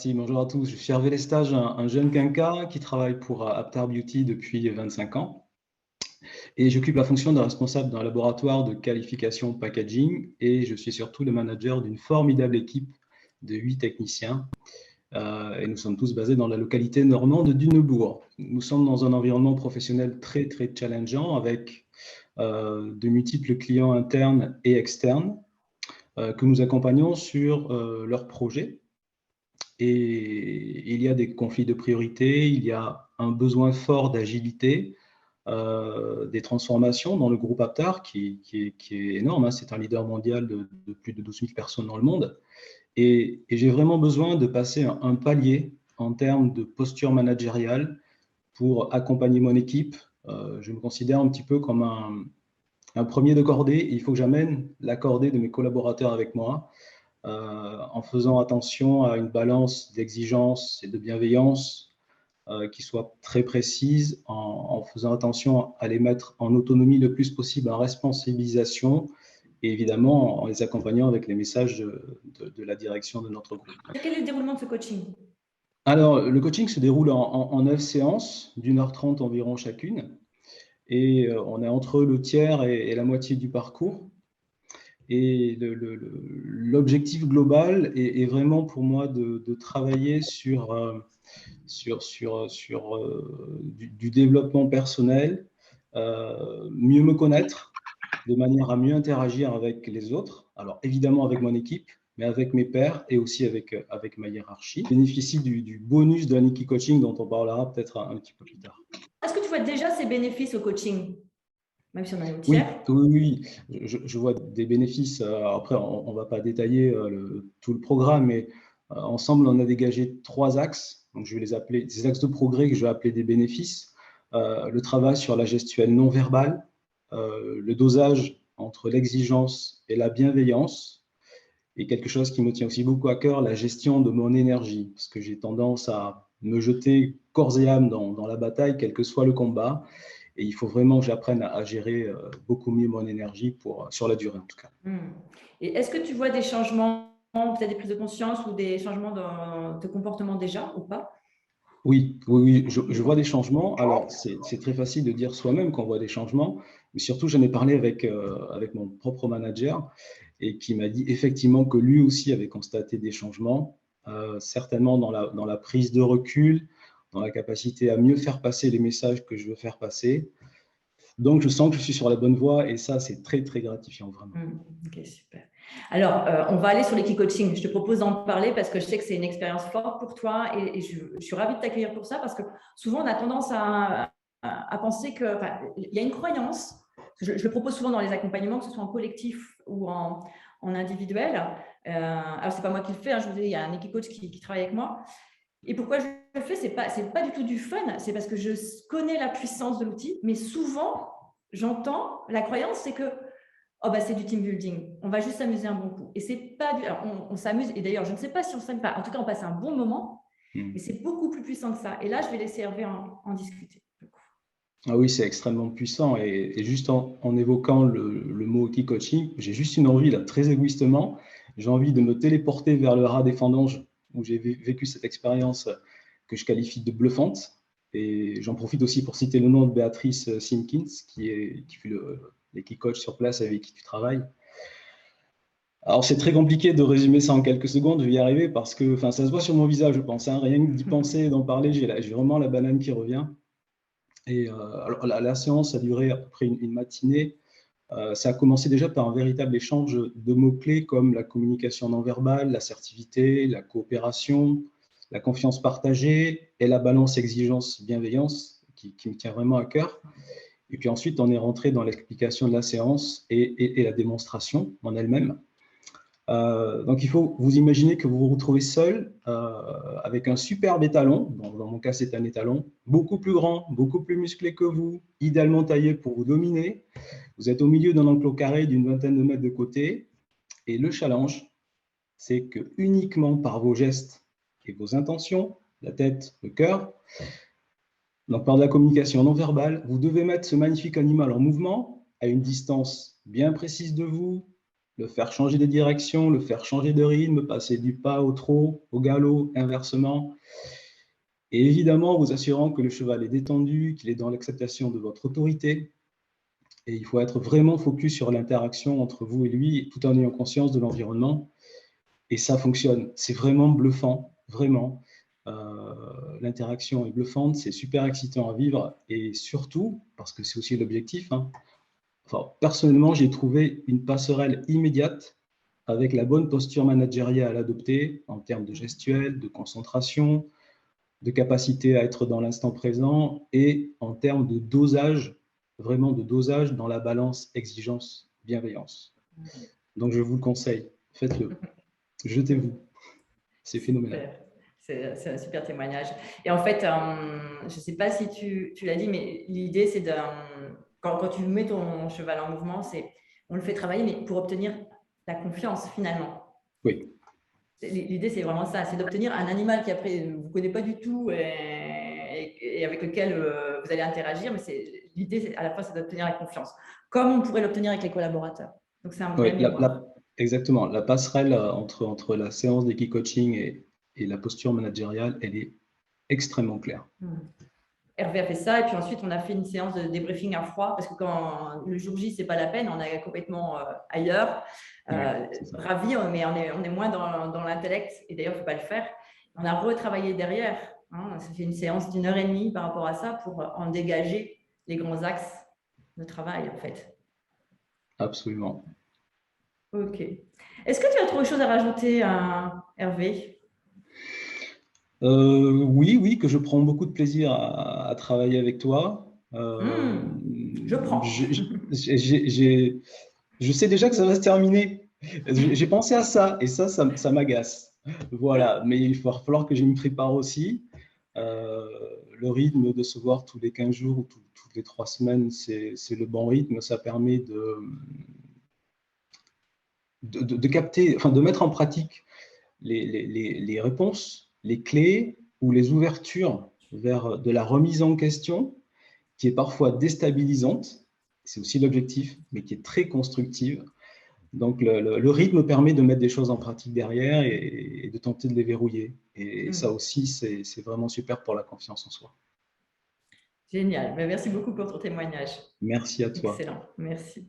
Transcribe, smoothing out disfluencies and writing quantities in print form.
Bonjour à tous. Je suis Hervé Lestage, un jeune quinca qui travaille pour Aptar Beauty depuis 25 ans et j'occupe la fonction de responsable d'un laboratoire de qualification packaging et je suis surtout le manager d'une formidable équipe de 8 techniciens et nous sommes tous basés dans la localité normande du Neubourg. Nous sommes dans un environnement professionnel très challengeant avec de multiples clients internes et externes que nous accompagnons sur leurs projets. Et il y a des conflits de priorité, il y a un besoin fort d'agilité, des transformations dans le groupe Aptar qui est énorme, hein. C'est un leader mondial de plus de 12 000 personnes dans le monde. Et j'ai vraiment besoin de passer un palier en termes de posture managériale pour accompagner mon équipe. Je me considère un petit peu comme un premier de cordée. Et il faut que j'amène la cordée de mes collaborateurs avec moi. En faisant attention à une balance d'exigence et de bienveillance qui soit très précise, en faisant attention à les mettre en autonomie le plus possible, en responsabilisation, et évidemment en les accompagnant avec les messages de la direction de notre groupe. Quel est le déroulement de ce coaching? Alors, le coaching se déroule en 9 séances, d'1h30 environ chacune, et on est entre le tiers et la moitié du parcours. Et l'objectif global est vraiment pour moi de travailler sur du développement personnel, mieux me connaître, de manière à mieux interagir avec les autres. Alors évidemment avec mon équipe, mais avec mes pairs et aussi avec ma hiérarchie. Je bénéficie du bonus de l'Aniki Coaching dont on parlera peut-être un petit peu plus tard. Est-ce que tu vois déjà ces bénéfices au coaching? Même si on est au Oui, tiers. oui, je vois des bénéfices. Après, on ne va pas détailler tout le programme, mais ensemble, on a dégagé 3 axes. Donc, je vais les appeler des axes de progrès que je vais appeler des bénéfices. Le travail sur la gestuelle non verbale, le dosage entre l'exigence et la bienveillance, et quelque chose qui me tient aussi beaucoup à cœur, la gestion de mon énergie, parce que j'ai tendance à me jeter corps et âme dans la bataille, quel que soit le combat. Et il faut vraiment que j'apprenne à gérer beaucoup mieux mon énergie sur la durée, en tout cas. Et est-ce que tu vois des changements, peut-être des prises de conscience ou des changements de comportement déjà ou pas? Oui, je vois des changements. Alors, c'est très facile de dire soi-même qu'on voit des changements, mais surtout, j'en ai parlé avec mon propre manager et qui m'a dit effectivement que lui aussi avait constaté des changements, certainement dans la prise de recul, dans la capacité à mieux faire passer les messages que je veux faire passer. Donc, je sens que je suis sur la bonne voie et ça, c'est très gratifiant, vraiment. Ok, super. Alors, on va aller sur l'équicoaching. Je te propose d'en parler parce que je sais que c'est une expérience forte pour toi et je suis ravie de t'accueillir pour ça parce que souvent, on a tendance à penser que, il y a une croyance, je le propose souvent dans les accompagnements, que ce soit en collectif ou en individuel. Alors, ce n'est pas moi qui le fais, hein, je vous dis, il y a un équicoach qui travaille avec moi. Et pourquoi je le fais, c'est pas du tout du fun, c'est parce que je connais la puissance de l'outil, mais souvent, j'entends, la croyance, c'est que c'est du team building, on va juste s'amuser un bon coup. Et c'est pas du... Alors, on s'amuse, et d'ailleurs, je ne sais pas si on s'amuse pas, en tout cas, on passe un bon moment, mais c'est beaucoup plus puissant que ça. Et là, je vais laisser Hervé en discuter. Ah oui, c'est extrêmement puissant. Et juste en évoquant le mot coaching, j'ai juste une envie, là, très égoïstement, j'ai envie de me téléporter vers le ras des Fandanges, où j'ai vécu cette expérience que je qualifie de bluffante. Et j'en profite aussi pour citer le nom de Béatrice Simkins, qui fut l'équicoach sur place avec qui tu travailles. Alors, c'est très compliqué de résumer ça en quelques secondes, je vais y arriver parce que ça se voit sur mon visage, je pense. Hein, rien que d'y penser et d'en parler, j'ai vraiment la banane qui revient. Et alors, la séance a duré à peu près une matinée. Ça a commencé déjà par un véritable échange de mots-clés comme la communication non verbale, l'assertivité, la coopération, la confiance partagée et la balance exigence-bienveillance qui me tient vraiment à cœur. Et puis ensuite, on est rentré dans l'explication de la séance et la démonstration en elle-même. Donc, il faut vous imaginer que vous vous retrouvez seul avec un superbe étalon. Dans mon cas, c'est un étalon beaucoup plus grand, beaucoup plus musclé que vous, idéalement taillé pour vous dominer. Vous êtes au milieu d'un enclos carré d'une vingtaine de mètres de côté. Et le challenge, c'est que uniquement par vos gestes et vos intentions, la tête, le cœur, donc par de la communication non verbale, vous devez mettre ce magnifique animal en mouvement à une distance bien précise de vous, le faire changer de direction, le faire changer de rythme, passer du pas au trot, au galop, inversement. Et évidemment, vous assurant que le cheval est détendu, qu'il est dans l'acceptation de votre autorité. Et il faut être vraiment focus sur l'interaction entre vous et lui, tout en ayant conscience de l'environnement. Et ça fonctionne. C'est vraiment bluffant, vraiment. L'interaction est bluffante, c'est super excitant à vivre. Et surtout, parce que c'est aussi l'objectif, hein, enfin, personnellement, j'ai trouvé une passerelle immédiate avec la bonne posture managériale à adopter en termes de gestuelle, de concentration, de capacité à être dans l'instant présent et en termes de dosage, vraiment de dosage dans la balance exigence-bienveillance. Donc, je vous le conseille, faites-le, jetez-vous, c'est phénoménal. Super. C'est un super témoignage. Et en fait, je ne sais pas si tu l'as dit, mais l'idée, c'est de, quand tu mets ton cheval en mouvement, on le fait travailler, mais pour obtenir la confiance finalement. Oui. L'idée, c'est vraiment ça, c'est d'obtenir un animal qui après vous ne connaissez pas du tout et avec lequel vous allez interagir, mais l'idée, à la fois, c'est d'obtenir la confiance, comme on pourrait l'obtenir avec les collaborateurs. Donc, c'est un vrai Oui, miroir. exactement. La passerelle entre la séance d'équicoaching et la posture managériale, elle est extrêmement claire. Hervé a fait ça, et puis ensuite, on a fait une séance de débriefing à froid, parce que quand le jour J, ce n'est pas la peine, on est complètement ailleurs, ravi, mais on est moins dans l'intellect, et d'ailleurs, il ne faut pas le faire. On a retravaillé derrière, hein, ça fait une séance d'1h30 par rapport à ça, pour en dégager les grands axes de travail, en fait. Absolument. Ok. Est-ce que tu as autre chose à rajouter, Hervé? Oui, que je prends beaucoup de plaisir à travailler avec toi. Je prends. Je sais déjà que ça va se terminer. J'ai pensé à ça et ça m'agace. Voilà, mais il va falloir que je m'y prépare aussi. Le rythme de se voir tous les 15 jours ou toutes les 3 semaines, c'est le bon rythme. Ça permet de capter, enfin de mettre en pratique les réponses, les clés ou les ouvertures vers de la remise en question qui est parfois déstabilisante, c'est aussi l'objectif, mais qui est très constructive. Donc le rythme permet de mettre des choses en pratique derrière et de tenter de les verrouiller. Et ça aussi, c'est vraiment super pour la confiance en soi. Génial. Merci beaucoup pour ton témoignage. Merci à toi. Excellent. Merci.